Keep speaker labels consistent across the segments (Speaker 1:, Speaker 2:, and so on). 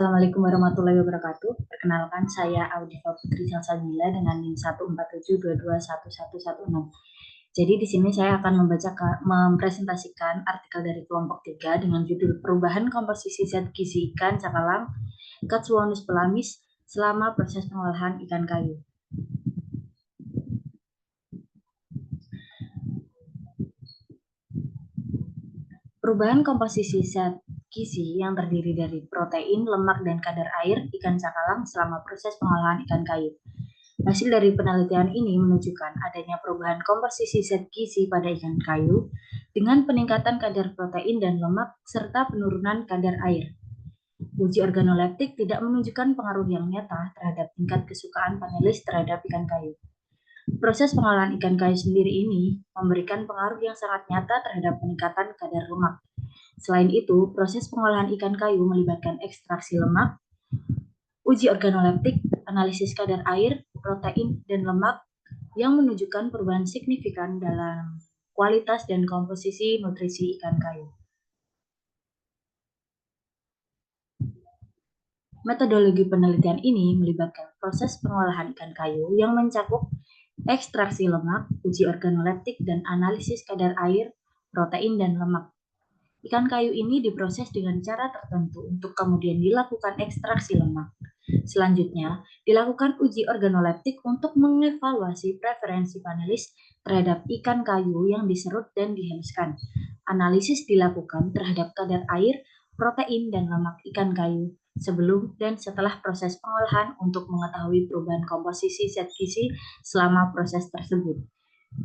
Speaker 1: Assalamualaikum warahmatullahi wabarakatuh. Perkenalkan, saya Audiva Putri Salsabila dengan NIM 147221116. Jadi di sini saya akan mempresentasikan artikel dari kelompok 3 dengan judul Perubahan Komposisi Zat Gizi Ikan Cakalang Katsuonus pelamis selama proses pengolahan ikan kayu. Perubahan komposisi zat gizi yang terdiri dari protein, lemak, dan kadar air ikan cakalang selama proses pengolahan ikan kayu. Hasil dari penelitian ini menunjukkan adanya perubahan komposisi zat gizi pada ikan kayu dengan peningkatan kadar protein dan lemak serta penurunan kadar air. Uji organoleptik tidak menunjukkan pengaruh yang nyata terhadap tingkat kesukaan panelis terhadap ikan kayu. Proses pengolahan ikan kayu sendiri ini memberikan pengaruh yang sangat nyata terhadap peningkatan kadar lemak. Selain itu, proses pengolahan ikan kayu melibatkan ekstraksi lemak, uji organoleptik, analisis kadar air, protein, dan lemak yang menunjukkan perubahan signifikan dalam kualitas dan komposisi nutrisi ikan kayu. Metodologi penelitian ini melibatkan proses pengolahan ikan kayu yang mencakup ekstraksi lemak, uji organoleptik, dan analisis kadar air, protein, dan lemak. Ikan kayu ini diproses dengan cara tertentu untuk kemudian dilakukan ekstraksi lemak. Selanjutnya, dilakukan uji organoleptik untuk mengevaluasi preferensi panelis terhadap ikan kayu yang diserut dan dihaluskan. Analisis dilakukan terhadap kadar air, protein, dan lemak ikan kayu sebelum dan setelah proses pengolahan untuk mengetahui perubahan komposisi zat gizi selama proses tersebut.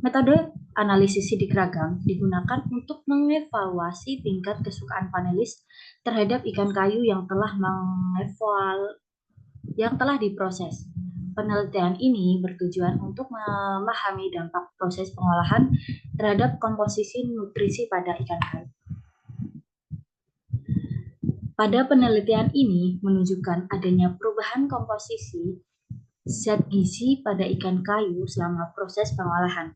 Speaker 1: Metode analisis sidik ragam digunakan untuk mengevaluasi tingkat kesukaan panelis terhadap ikan kayu yang telah diproses. Penelitian ini bertujuan untuk memahami dampak proses pengolahan terhadap komposisi nutrisi pada ikan kayu. Pada penelitian ini menunjukkan adanya perubahan komposisi zat gizi pada ikan kayu selama proses pengolahan.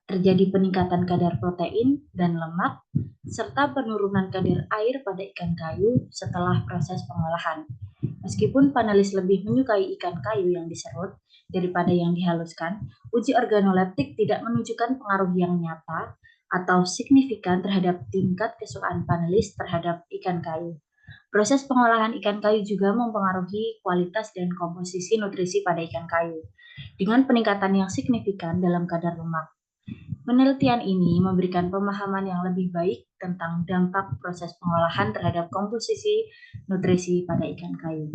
Speaker 1: Terjadi peningkatan kadar protein dan lemak, serta penurunan kadar air pada ikan kayu setelah proses pengolahan. Meskipun panelis lebih menyukai ikan kayu yang diserut daripada yang dihaluskan, uji organoleptik tidak menunjukkan pengaruh yang nyata atau signifikan terhadap tingkat kesukaan panelis terhadap ikan kayu. Proses pengolahan ikan kayu juga mempengaruhi kualitas dan komposisi nutrisi pada ikan kayu, dengan peningkatan yang signifikan dalam kadar lemak. Penelitian ini memberikan pemahaman yang lebih baik tentang dampak proses pengolahan terhadap komposisi nutrisi pada ikan kayu.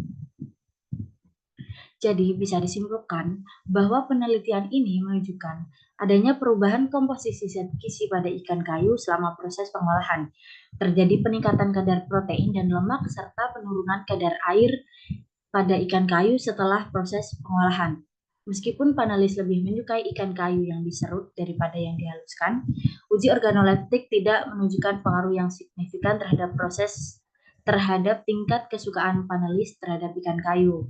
Speaker 1: Jadi, bisa disimpulkan bahwa penelitian ini menunjukkan adanya perubahan komposisi zat gizi pada ikan kayu selama proses pengolahan. Terjadi peningkatan kadar protein dan lemak serta penurunan kadar air pada ikan kayu setelah proses pengolahan. Meskipun panelis lebih menyukai ikan kayu yang diserut daripada yang dihaluskan, uji organoleptik tidak menunjukkan pengaruh yang signifikan terhadap tingkat kesukaan panelis terhadap ikan kayu.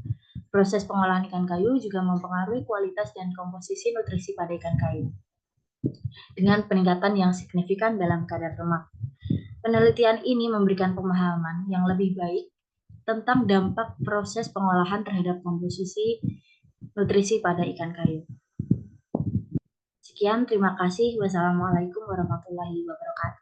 Speaker 1: Proses pengolahan ikan kayu juga mempengaruhi kualitas dan komposisi nutrisi pada ikan kayu, dengan peningkatan yang signifikan dalam kadar lemak. Penelitian ini memberikan pemahaman yang lebih baik tentang dampak proses pengolahan terhadap komposisi nutrisi pada ikan kayu. Sekian, terima kasih. Wassalamualaikum warahmatullahi wabarakatuh.